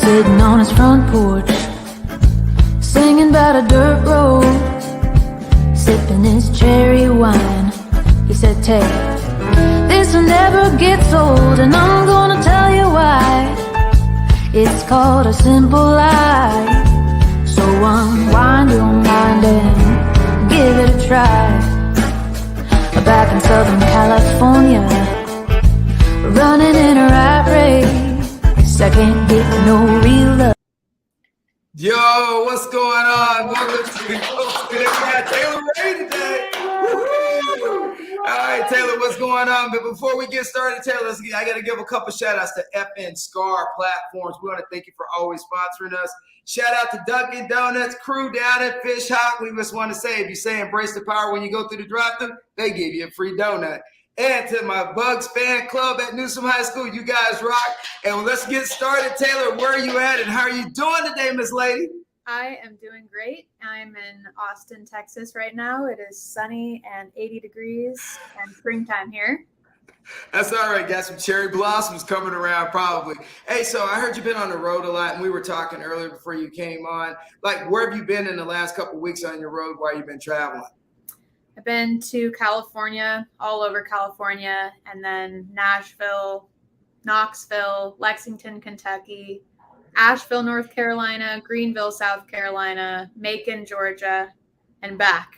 sitting on his front porch, singing about a dirt road, sipping his cherry wine. He said, Tay, this'll never get old, and I'm gonna tell you why. It's called a simple lie. So unwind your mind and give it a try. Back in Southern California, running in a rat race, I can't get no real love. Yo, what's going on? Welcome to the We got Taylor Ray today. Woo-hoo! All right, Taylor, what's going on? But before we get started, Taylor, I got to give a couple shout outs to FN Scar platforms. We want to thank you for always sponsoring us. Shout out to Dunkin' Donuts crew down at Fish Hot. We just want to say, if you say embrace the power when you go through the drive-thru, they give you a free donut. And to my Bugs fan club at Newsom High School, you guys rock. And let's get started. Taylor, where are you at and how are you doing today, Miss Lady? I am doing great. I'm in Austin, Texas right now. It is sunny and 80 degrees and springtime here. That's all right. Got some cherry blossoms coming around probably. Hey, so I heard you've been on the road a lot, and we were talking earlier before you came on. Like, where have you been in the last couple of weeks on your road while you've been traveling? I've been to California, all over California, and then Nashville, Knoxville, Lexington, Kentucky, Asheville, North Carolina, Greenville, South Carolina, Macon, Georgia, and back.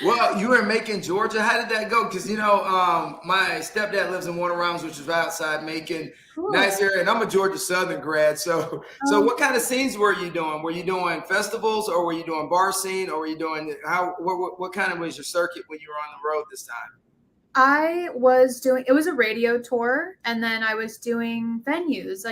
Well, you were in Macon, Georgia. How did that go? Because, my stepdad lives in Warner Robins, which is outside Macon. Cool. Nice area. And I'm a Georgia Southern grad. So what kind of scenes were you doing? Were you doing festivals, or were you doing bar scene, or were you doing what kind of was your circuit when you were on the road this time? I was doing, it was a radio tour, and then I was doing venues,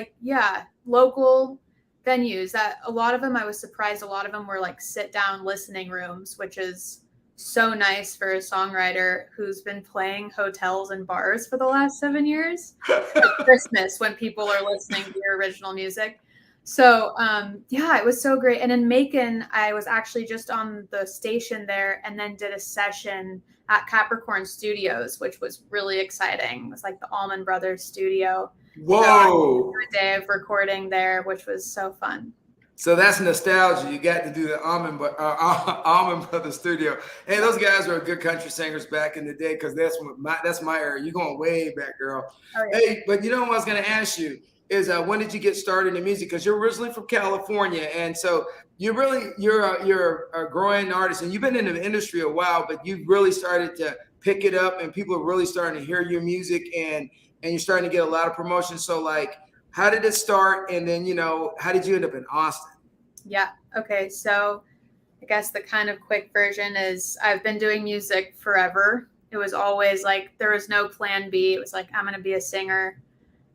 local venues that a lot of them, I was surprised, a lot of them were like sit down listening rooms, which is so nice for a songwriter who's been playing hotels and bars for the last 7 years. At Christmas, when people are listening to your original music. So, it was so great. And in Macon, I was actually just on the station there and then did a session at Capricorn Studios, which was really exciting. It was like the Allman Brothers studio. Whoa. So a day of recording there, which was so fun. So that's nostalgia. You got to do the Allman Brothers studio. Hey, those guys were good country singers back in the day, because that's my era. You're going way back, girl. Oh, yeah. Hey, but you know what I was going to ask you is when did you get started in music? Because you're originally from California, and so you're a growing artist, and you've been in the industry a while, but you've really started to pick it up, and people are really starting to hear your music, and you're starting to get a lot of promotion. So, like, how did it start? And then, how did you end up in Austin? Yeah. Okay. So I guess the kind of quick version is I've been doing music forever. It was always like, there was no plan B. It was like, I'm going to be a singer,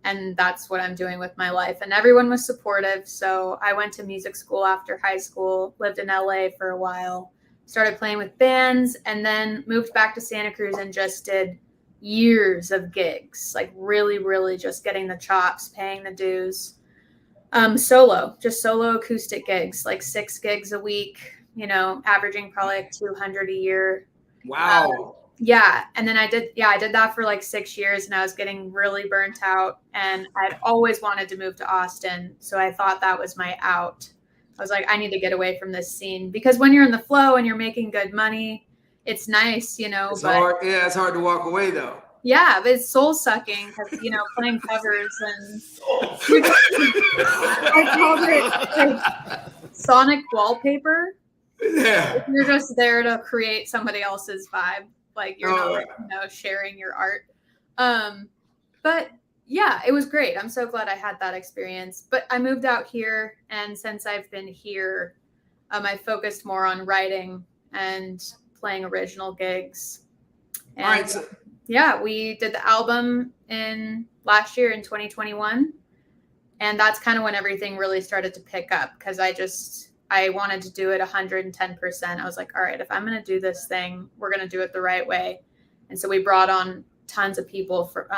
and that's what I'm doing with my life. And everyone was supportive. So I went to music school after high school, lived in LA for a while, started playing with bands, and then moved back to Santa Cruz and just did years of gigs, like really, really just getting the chops, paying the dues. Solo acoustic gigs, like 6 gigs a week, averaging probably like 200 a year. Wow. And then I did that for like 6 years, and I was getting really burnt out, and I'd always wanted to move to Austin. So I thought that was my out. I was like, I need to get away from this scene, because when you're in the flow and you're making good money, it's nice, It's hard. Yeah, it's hard to walk away though. Yeah, but it's soul sucking, because playing covers and I called it like sonic wallpaper. Yeah, you're just there to create somebody else's vibe, like you're not sharing your art. But yeah, it was great. I'm so glad I had that experience. But I moved out here, and since I've been here, I focused more on writing and playing original gigs. And all right. we did the album last year in 2021. And that's kind of when everything really started to pick up, because I wanted to do it 110%. I was like, all right, if I'm going to do this thing, we're going to do it the right way. And so we brought on tons of people for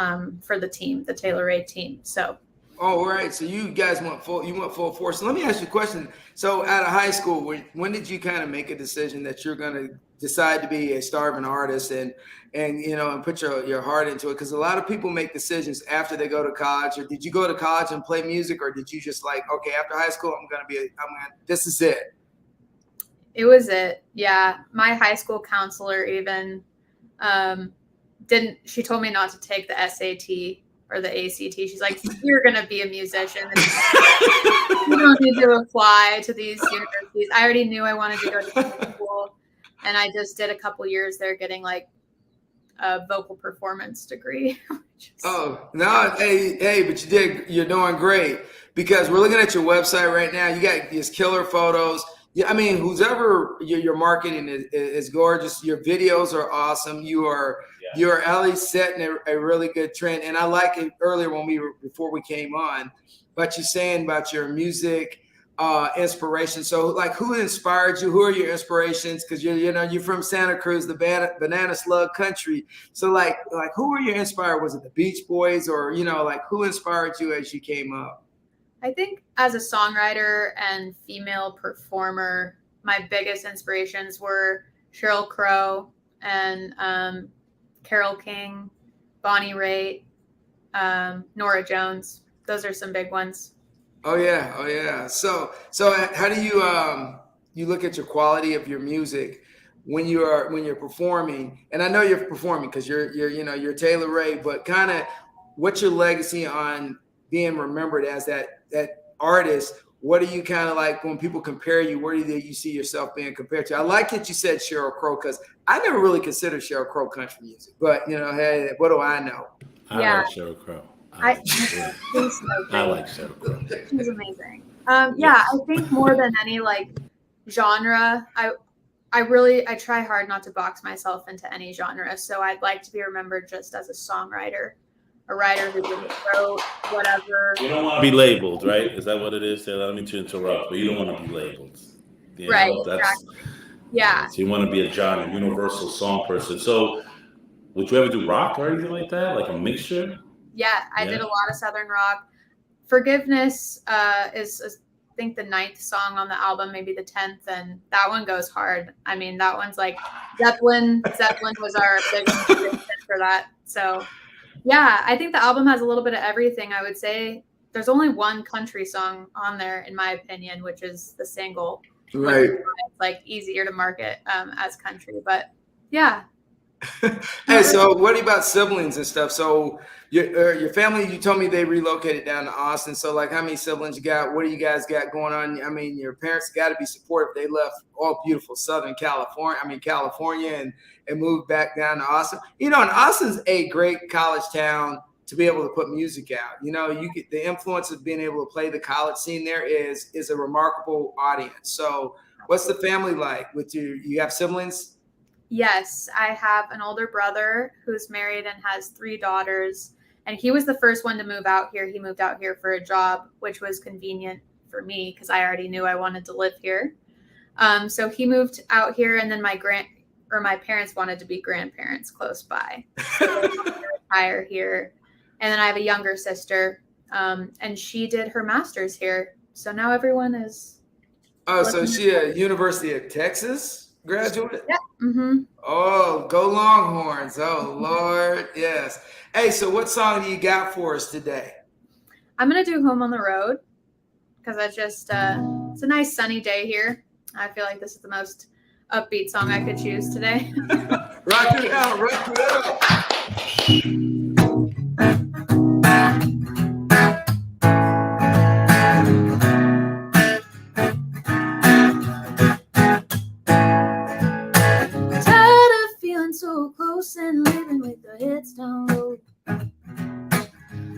the team, the Taylor Ray team. So Oh, right. So you guys went full force. So let me ask you a question. So out of high school, when did you kind of make a decision that you're going to decide to be a starving artist and and put your heart into it? Because a lot of people make decisions after they go to college. Or did you go to college and play music, or did you just like, okay, after high school, this is it? It was it. Yeah. My high school counselor even she told me not to take the SAT or the ACT. She's like, you're going to be a musician. You don't need to apply to these universities. I already knew I wanted to go to school, and I just did a couple years there getting like a vocal performance degree. Oh, no. Hey, but you're doing great, because we're looking at your website right now. You got these killer photos. Yeah, I mean, whoever your marketing is gorgeous. Your videos are awesome. You're at least setting a really good trend. And I like it earlier before we came on, but you saying about your music inspiration. So like, who inspired you? Who are your inspirations? Because you're from Santa Cruz, the banana slug country. So like who were you inspired? Was it the Beach Boys, or like who inspired you as you came up? I think as a songwriter and female performer, my biggest inspirations were Sheryl Crow and Carole King, Bonnie Raitt, Norah Jones. Those are some big ones. Oh yeah. So how do you look at your quality of your music when you're performing? And I know you're performing because you're Taylor Ray, but kind of what's your legacy on being remembered as that artist? What do you kind of like when people compare you? Where do you see yourself being compared to? I like that you said Sheryl Crow, because I never really considered Sheryl Crow country music, but hey, what do I know? I like Sheryl Crow. I like Sheryl Crow. She's amazing. Yeah, I think more than any like genre, I try hard not to box myself into any genre. So I'd like to be remembered just as a songwriter, a writer who just wrote whatever. You don't want to be labeled, right? Is that what it is? I don't mean to interrupt, but you don't want to be labeled. Right. Exactly. Yeah. So you want to be a genre, universal song person. So would you ever do rock or anything like that? Like a mixture? Yeah, I did a lot of Southern rock. Forgiveness is I think the 9th song on the album, maybe the 10th, and that one goes hard. I mean, that one's like Zeppelin. Zeppelin was our big inspiration for that. So yeah, I think the album has a little bit of everything. I would say there's only one country song on there, in my opinion, which is the single. Right. It's like easier to market as country, but yeah. Hey, so what about siblings and stuff? So your family, you told me they relocated down to Austin. So like, how many siblings you got? What do you guys got going on? I mean, your parents got to be supportive. They left all beautiful Southern California, and moved back down to Austin. And Austin's a great college town to be able to put music out. You get the influence of being able to play the college scene there is a remarkable audience. So what's the family like with you? You have siblings? Yes, I have an older brother who's married and has 3 daughters, and he was the first one to move out here. He moved out here for a job, which was convenient for me because I already knew I wanted to live here. So he moved out here, and then my parents wanted to be grandparents close by. So they wanted to retire here. And then I have a younger sister, and she did her master's here. So now everyone is. Oh, so she at University of Texas graduate? Yeah. Mm-hmm. Oh, go Longhorns. Oh, Lord. Yes. Hey, so what song do you got for us today? I'm going to do Home on the Road because I just, it's a nice sunny day here. I feel like this is the most upbeat song I could choose today. Rock it out. Rock it out. So close and living with the heads down low,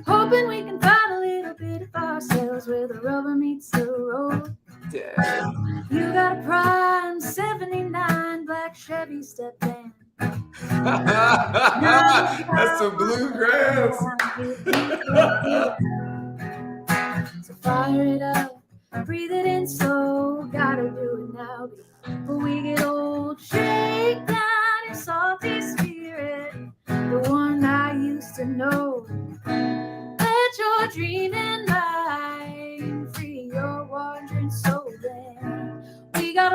hoping we can find a little bit of ourselves where the rubber meets the road. Yeah. You got a prime 79 black Chevy step van. That's some bluegrass. So fire it up, breathe it in slow. Gotta do it now before we get old. Shake down your salty spirit, the one I used to know. Let your dreaming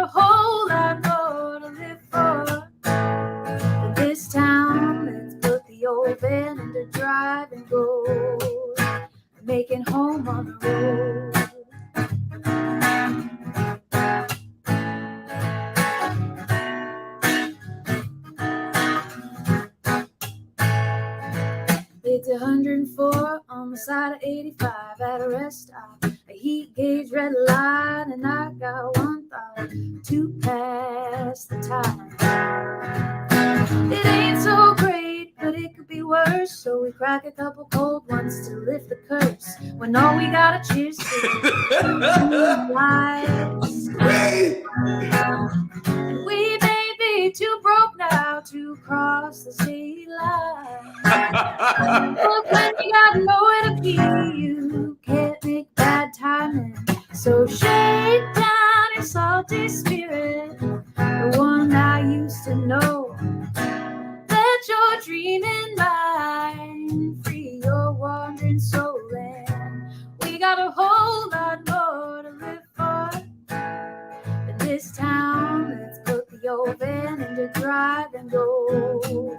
a whole lot more to live for than this town. Let's put the old van into drive and go, making home on the road. It's 104 on the side of 85 at a rest stop. A heat gauge red light, and I got one thought: to pass the time. It ain't so great, but it could be worse. So we crack a couple cold ones to lift the curse. When all we got to cheers to lights. And we may be too broke now to cross the city line. But when you got nowhere to be, you can't make bad timing. So shake down your salty spirit, the one I used to know. Let your dreaming mind free your wandering soul. And we got a whole lot more to live for than this town. Let's put the old van into drive and go,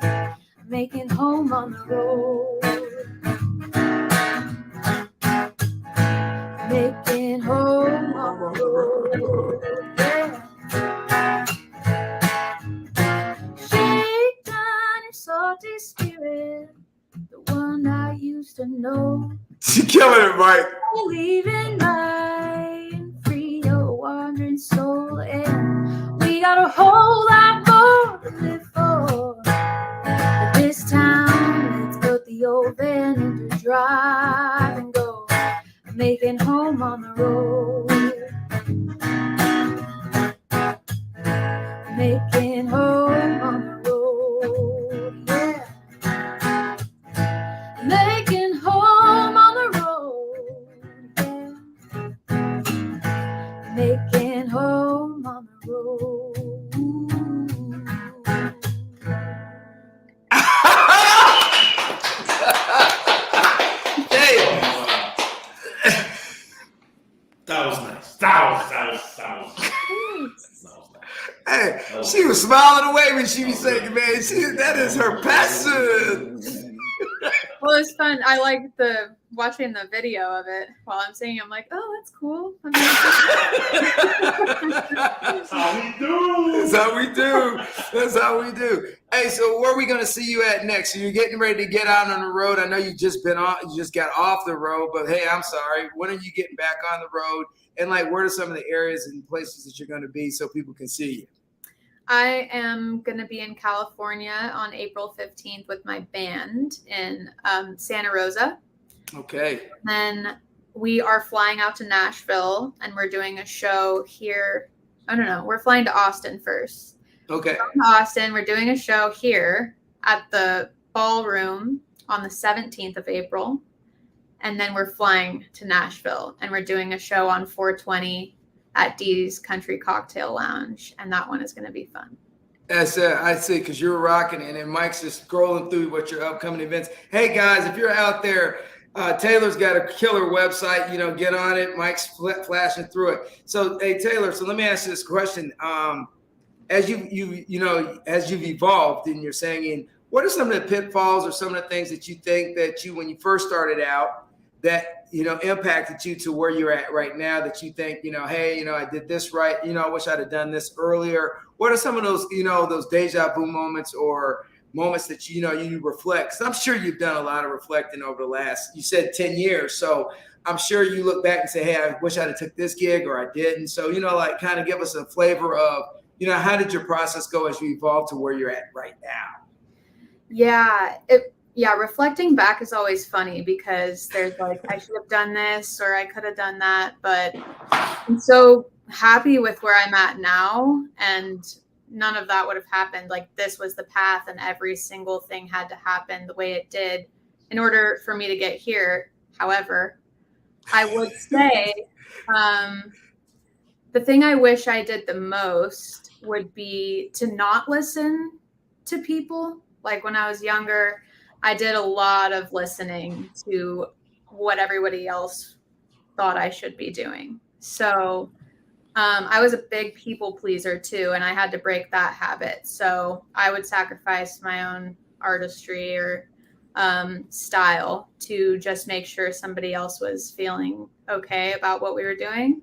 making home on the road. Making home on the road, yeah. Shake down your salty spirit, the one I used to know. She killing it, Mike. Leave in mind, free your wandering soul. And we got a whole lot more to live for this town. Let's put the old van into drive and go, making home on the road. Making home on the road, yeah. Making home on the road, yeah. Making home on the road. That was nice. That was nice. Hey, she was smiling away when she was saying, man, that is her passion. Well, it's fun. I like watching the video of it while I'm singing. I'm like, oh, that's cool. That's how we do. That's how we do. That's how we do. Hey, so where are we going to see you at next? So you're getting ready to get out on the road. I know you just got off the road, but hey, I'm sorry. When are you getting back on the road? And like, where are some of the areas and places that you're going to be so people can see you? I am going to be in California on April 15th with my band in Santa Rosa. Okay. Then we are flying out to Nashville, and we're doing a show here. I don't know. We're flying to Austin first. Okay. From Austin, we're doing a show here at the Ballroom on the 17th of April. And then we're flying to Nashville, and we're doing a show on 420 at Dee's Country Cocktail Lounge, and that one is going to be fun. That's I see, because you're rocking it, and Mike's just scrolling through what your upcoming events. Hey guys, if you're out there, Taylor's got a killer website. Get on it. Mike's flashing through it. So, hey Taylor, so let me ask you this question: as you've evolved in your singing, what are some of the pitfalls or some of the things that you think that when you first started out, that impacted you to where you're at right now, that you think, hey, I did this right, I wish I'd have done this earlier? What are some of those, those deja vu moments or moments that you reflect? 'Cause I'm sure you've done a lot of reflecting over the last, you said 10 years. So I'm sure you look back and say, hey, I wish I'd have took this gig or I didn't. So, like kind of give us a flavor of, how did your process go as you evolved to where you're at right now? Yeah, reflecting back is always funny because there's like, I should have done this or I could have done that, but I'm so happy with where I'm at now, and none of that would have happened. Like, this was the path, and every single thing had to happen the way it did in order for me to get here. However, I would say the thing I wish I did the most would be to not listen to people. Like, when I was younger, I did a lot of listening to what everybody else thought I should be doing. So I was a big people pleaser too, and I had to break that habit. So I would sacrifice my own artistry or style to just make sure somebody else was feeling okay about what we were doing.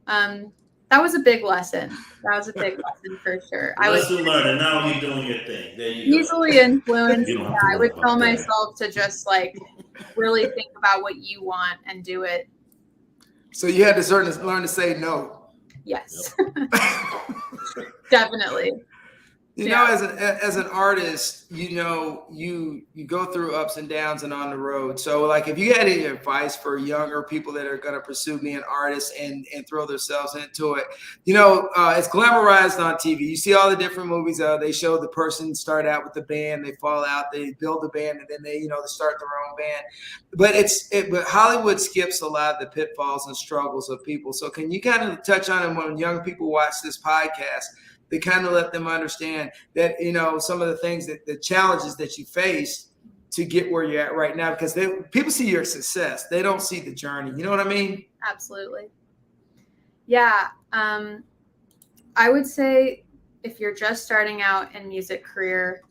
That was a big lesson. That was a big lesson for sure. I was Lesson learned, and now you're doing your thing. There you go. easily influenced. You don't Yeah, have to I worry would tell about that. myself to just like really think about what you want and do it. So you had to learn to say no. Yes. Definitely. You know, as an artist, you know, you go through ups and downs and on the road. So like if you had any advice for younger people that are going to pursue being artists and throw themselves into it, you know, it's glamorized on TV. You see all the different movies. They show the person start out with the band, they fall out, they build a band, and then they start their own band. But Hollywood skips a lot of the pitfalls and struggles of people. So can you kind of touch on it when young people watch this podcast? To kind of let them understand that, you know, some of the things that the challenges that you face to get where you're at right now, because people see your success. They don't see the journey. You know what I mean? Absolutely. Yeah. I would say if you're just starting out in music career,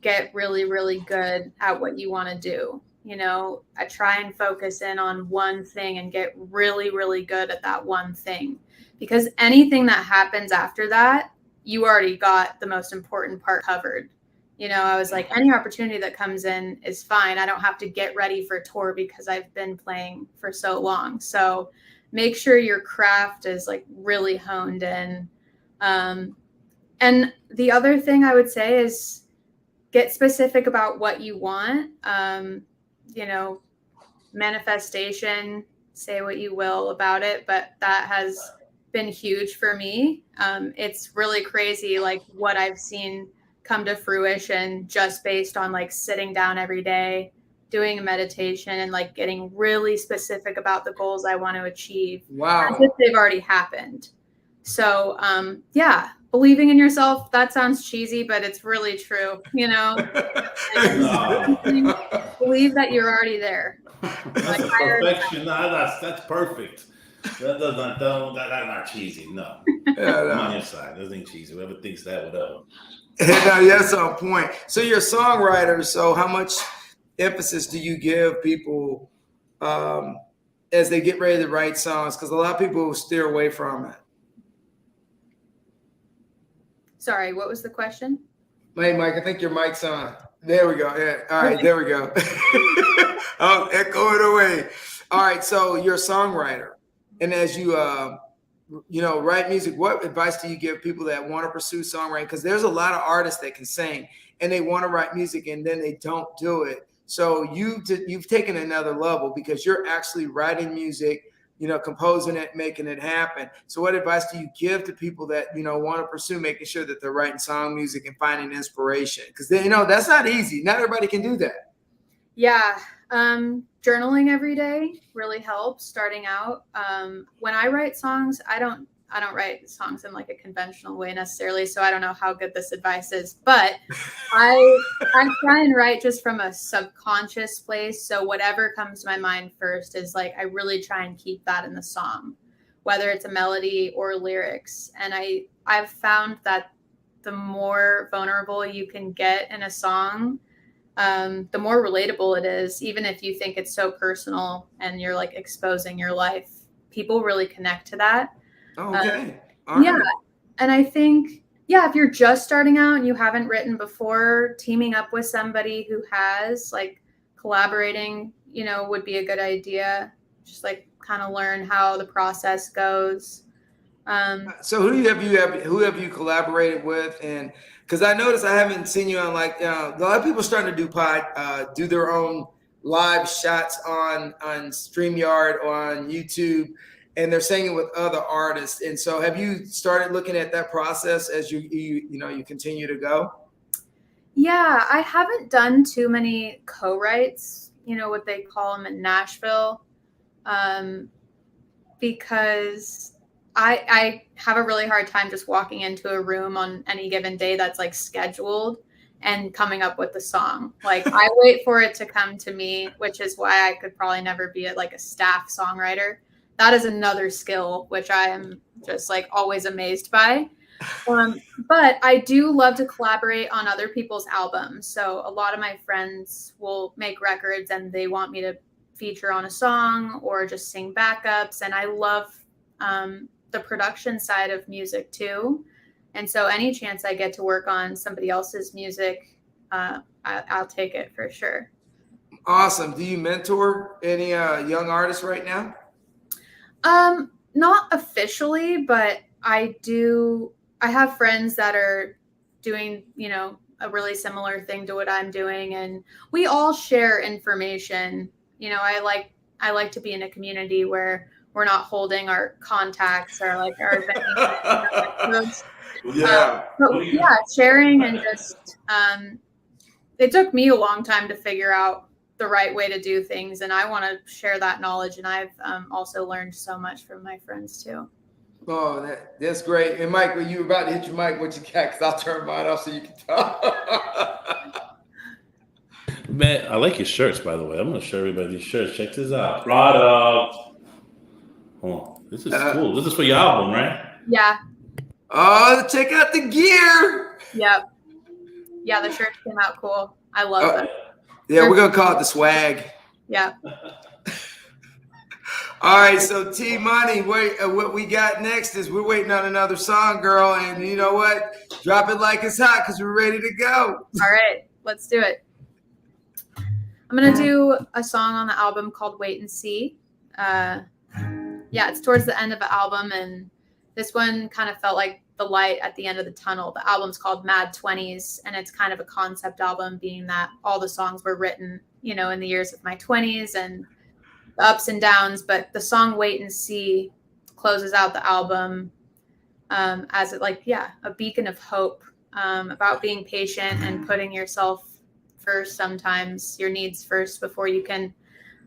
get really, really good at what you want to do. You know, I try and focus in on one thing and get really, really good at that one thing, because anything that happens after that, you already got the most important part covered. You know, I was like, any opportunity that comes in is fine. I don't have to get ready for tour because I've been playing for so long. So make sure your craft is like really honed in. And the other thing I would say is get specific about what you want. You know, manifestation, say what you will about it, but that has been huge for me. It's really crazy, like what I've seen come to fruition just based on like sitting down every day, doing a meditation, and like getting really specific about the goals I want to achieve. Wow. As if they've already happened. So yeah, believing in yourself, that sounds cheesy, but it's really true. You know, believe that you're already there. That's a perfection. No, that's perfect. That's not cheesy. No. Yeah, I'm on your side. That ain't cheesy. Whoever thinks that, whatever. That's on point. So you're a songwriter. So how much emphasis do you give people as they get ready to write songs? Because a lot of people steer away from it. Sorry, what was the question? Hey, Mike, I think your mic's on. There we go. Yeah. All right, there we go. I'll echo it away. All right, so you're a songwriter. And as you write music, what advice do you give people that want to pursue songwriting? Because there's a lot of artists that can sing and they want to write music and then they don't do it. So you've taken another level because you're actually writing music, you know, composing it, making it happen. So what advice do you give to people that, you know, want to pursue making sure that they're writing song music and finding inspiration? Because, you know, that's not easy. Not everybody can do that. Yeah. Journaling every day really helps starting out. When I write songs, I don't write songs in like a conventional way necessarily, so I don't know how good this advice is, but I try and write just from a subconscious place. So whatever comes to my mind first is like, I really try and keep that in the song, whether it's a melody or lyrics. And I've found that the more vulnerable you can get in a song, the more relatable it is. Even if you think it's so personal and you're like exposing your life, people really connect to that. Okay. Yeah. And I think, if you're just starting out and you haven't written before, teaming up with somebody who has, like, collaborating, you know, would be a good idea. Just like kind of learn how the process goes. So who have you collaborated with? And because I noticed I haven't seen you on like a lot of people are starting to do their own live shots on StreamYard or on YouTube, and they're singing with other artists. And so have you started looking at that process as you continue to go? Yeah, I haven't done too many co-writes, you know, what they call them in Nashville, because I have a really hard time just walking into a room on any given day that's like scheduled and coming up with the song. Like I wait for it to come to me, which is why I could probably never be a staff songwriter, that is another skill, which I am just like always amazed by. But I do love to collaborate on other people's albums. So a lot of my friends will make records and they want me to feature on a song or just sing backups. And I love the production side of music too. And so any chance I get to work on somebody else's music, I'll take it for sure. Awesome. Do you mentor any young artists right now? Not officially, but I do. I have friends that are doing, a really similar thing to what I'm doing, and we all share information. I like to be in a community where we're not holding our contacts or like our venues. Sharing and just it took me a long time to figure out the right way to do things, and I want to share that knowledge, and I've also learned so much from my friends too. Oh, that's great. And Mike, when you were about to hit your mic, what you got? Because I'll turn mine off so you can talk. Man, I like your shirts, by the way. I'm going to show everybody these shirts. Check this out. Product. Hold on. This is cool. This is for your album, right? Yeah. Oh, check out the gear. Yep. Yeah, the shirts came out cool. I love them. Yeah, we're going to call it the swag. Yeah. All right, so T Money, what we got next is we're waiting on another song, girl, and you know what? Drop it like it's hot because we're ready to go. All right, let's do it. I'm gonna do a song on the album called "Wait and See." It's towards the end of the album, and this one kind of felt like the light at the end of the tunnel. The album's called Mad 20s, and it's kind of a concept album, being that all the songs were written, in the years of my 20s and the ups and downs, but the song "Wait and See" closes out the album as a beacon of hope, about being patient and putting yourself first, sometimes your needs first, before you can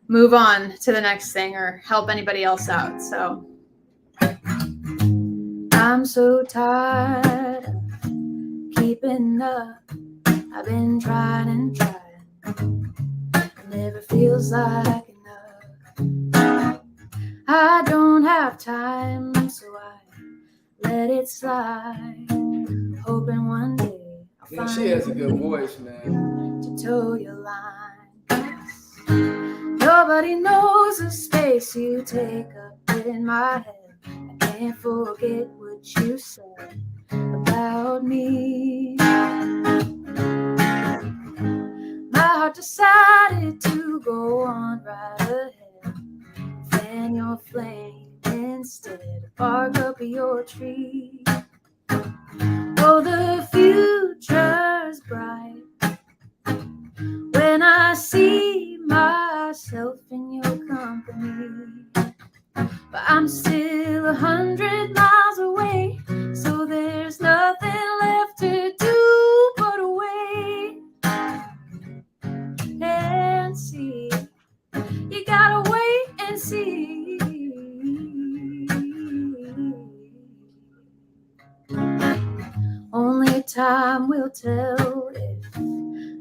move on to the next thing or help anybody else out. So I'm so tired of keeping up. I've been trying and trying. It never feels like enough. I don't have time, so I let it slide, hoping one day I'll Yeah, find she has a good voice, man. to toe your line. 'Cause nobody knows the space you take up in my head. I can't forget what you said about me. My heart decided to go on right ahead. Fan your flame instead, bark up your tree. Oh, the future's bright when I see myself in your company. But I'm still 100 miles away, so there's nothing left to do but wait and see. You gotta wait and see. Only time will tell if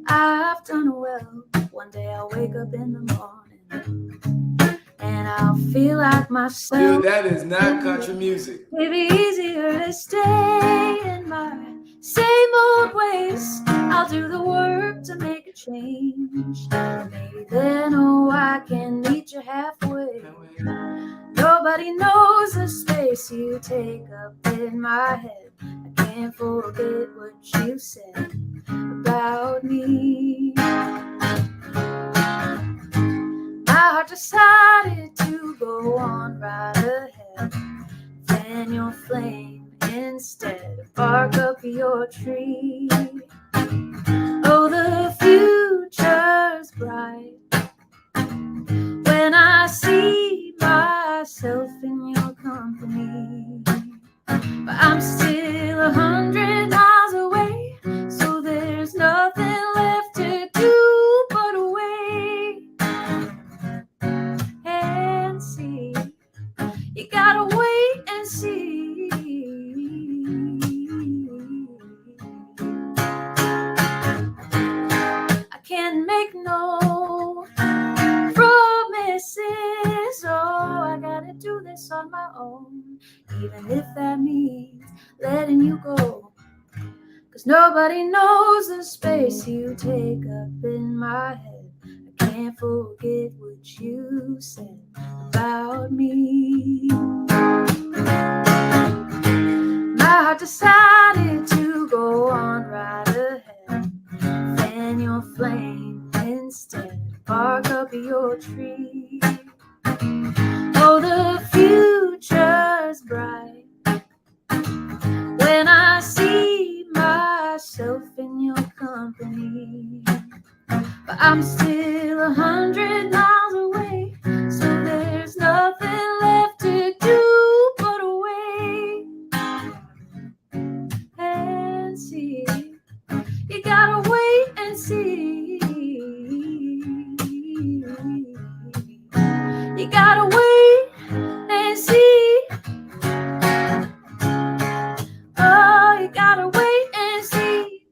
I've done well. One day I'll wake up in the morning and I'll feel like myself. Dude, that is not country music. Maybe easier to stay in my same old ways. I'll do the work to make a change. Maybe then, I can meet you halfway. Nobody knows the space you take up in my head. I can't forget what you said about me. My heart decided to go on right ahead. Fan your flame instead, bark up your tree. Oh, the future's bright when I see myself in your company. But I'm still 100 miles away, so there's nothing left to do but wait and see. You gotta wait and see. this on my own, even if that means letting you go. 'Cause nobody knows the space you take up in my head. I can't forget what you said about me. My heart decided to go on right ahead. Fan your flame instead. Bark up your tree. Oh, the future's bright when I see myself in your company. But I'm still 100 miles away, so there's nothing left to do but wait and see. You gotta wait and see. You gotta wait and see. Oh, you gotta wait and see.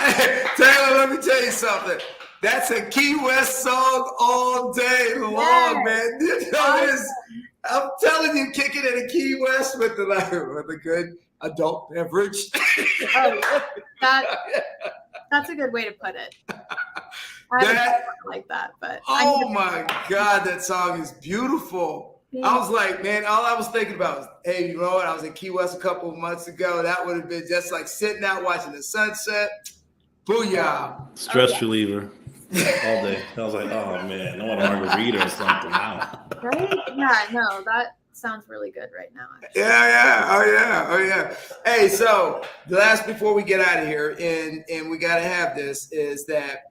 Hey, Taylor, let me tell you something. That's a Key West song all day long, man. You know this. I'm telling you, kick it in a Key West with a good adult beverage. Oh, that's a good way to put it. I don't like that, but oh my God, that song is beautiful. Yeah. I was like, man, all I was thinking about was, hey, you know what? I was in Key West a couple of months ago. That would have been just like sitting out watching the sunset. Booyah. Stress reliever all day. I was like, oh man, I want a margarita or something now. Right? Yeah, no, that sounds really good right now. Actually. Yeah. Oh yeah. Hey, so the last before we get out of here, and we got to have this, is that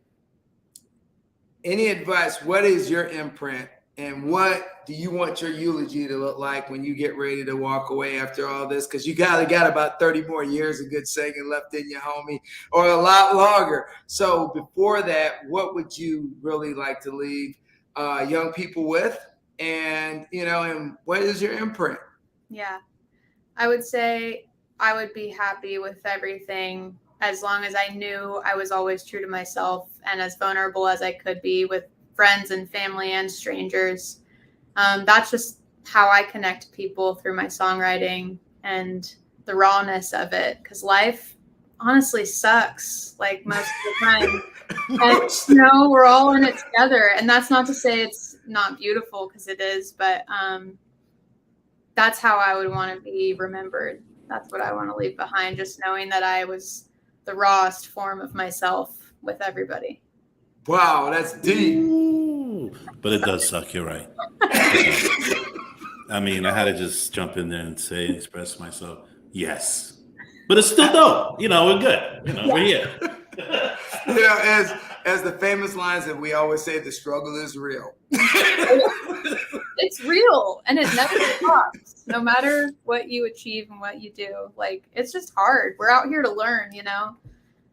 any advice, what is your imprint, and what do you want your eulogy to look like when you get ready to walk away after all this? Because you got about 30 more years of good singing left in you, homie, or a lot longer. So before that, what would you really like to leave young people with? And, and what is your imprint? Yeah, I would say I would be happy with everything as long as I knew I was always true to myself and as vulnerable as I could be with friends and family and strangers. That's just how I connect people through my songwriting and the rawness of it. Because life honestly sucks, like most of the time. And, we're all in it together. And that's not to say it's not beautiful, because it is, but that's how I would want to be remembered. That's what I want to leave behind, just knowing that I was the rawest form of myself with everybody. Wow, that's deep. Ooh, but it does suck, you're right. I mean, I had to just jump in there and express myself. Yes. But it's still dope. We're good. We're here. As the famous lines that we always say, the struggle is real. It's real, and it never stops. No matter what you achieve and what you do, like, it's just hard. We're out here to learn,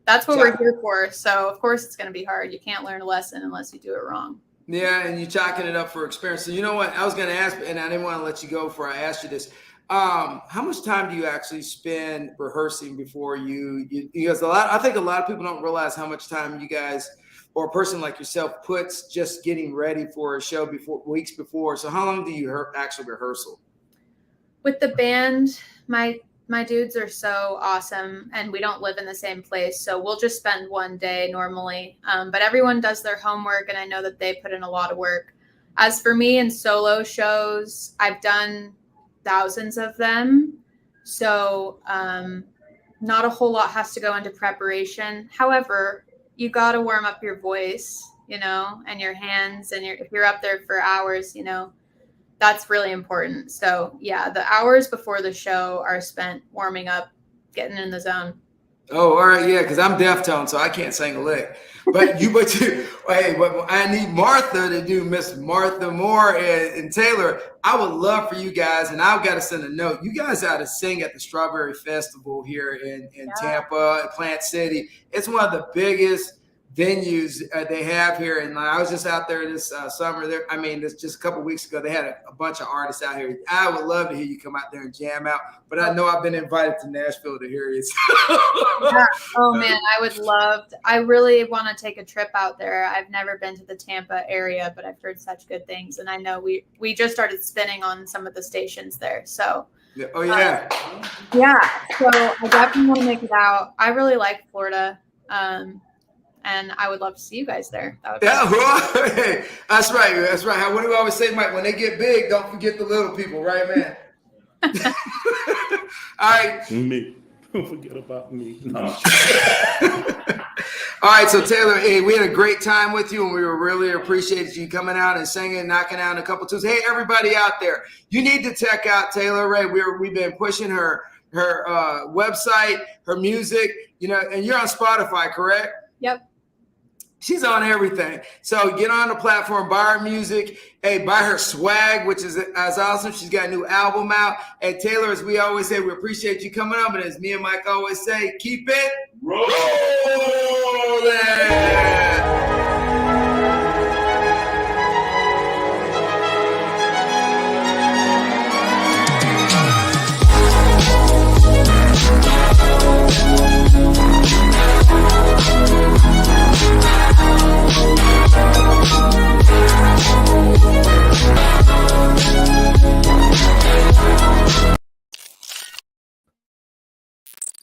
That's what we're here for. So of course it's going to be hard. You can't learn a lesson unless you do it wrong. Yeah, and you're chalking it up for experience. So you know what? I was going to ask, and I didn't want to let you go before I asked you this. How much time do you actually spend rehearsing before you because I think a lot of people don't realize how much time you guys, or a person like yourself, puts just getting ready for a show weeks before. So how long do you actually rehearsal? With the band, my dudes are so awesome, and we don't live in the same place. So we'll just spend one day normally. But everyone does their homework, and I know that they put in a lot of work. As for me in solo shows, I've done thousands of them. So not a whole lot has to go into preparation. However, you got to warm up your voice, and your hands, and if you're up there for hours, that's really important. So yeah, the hours before the show are spent warming up, getting in the zone. Oh, all right, yeah, because I'm deaf-toned, so I can't sing a lick. But I need Martha to do Miss Martha Moore and Taylor. I would love for you guys, and I've got to send a note. You guys ought to sing at the Strawberry Festival here in Tampa, Plant City. It's one of the biggest venues they have here. And I was just out there this summer. This just a couple weeks ago. They had a bunch of artists out here. I would love to hear you come out there and jam out. But I know I've been invited to Nashville to hear you. Yeah. Oh man, I really want to take a trip out there. I've never been to the Tampa area, but I've heard such good things. And I know we just started spinning on some of the stations there. So oh yeah. So I definitely want to make it out. I really like Florida. And I would love to see you guys there. That would be Hey, that's right. That's right. What do we always say, Mike? When they get big, don't forget the little people, right, man? All right. Me. Don't forget about me. No. All right. So, Taylor, hey, we had a great time with you, and we really appreciated you coming out and singing, knocking out a couple tunes. Hey, everybody out there, you need to check out Taylor Ray. We've been pushing her website, her music, and you're on Spotify, correct? Yep. She's on everything. So get on the platform, buy her music. Hey, buy her swag, which is as awesome. She's got a new album out. And Taylor, as we always say, we appreciate you coming on. But as me and Mike always say, keep it rolling.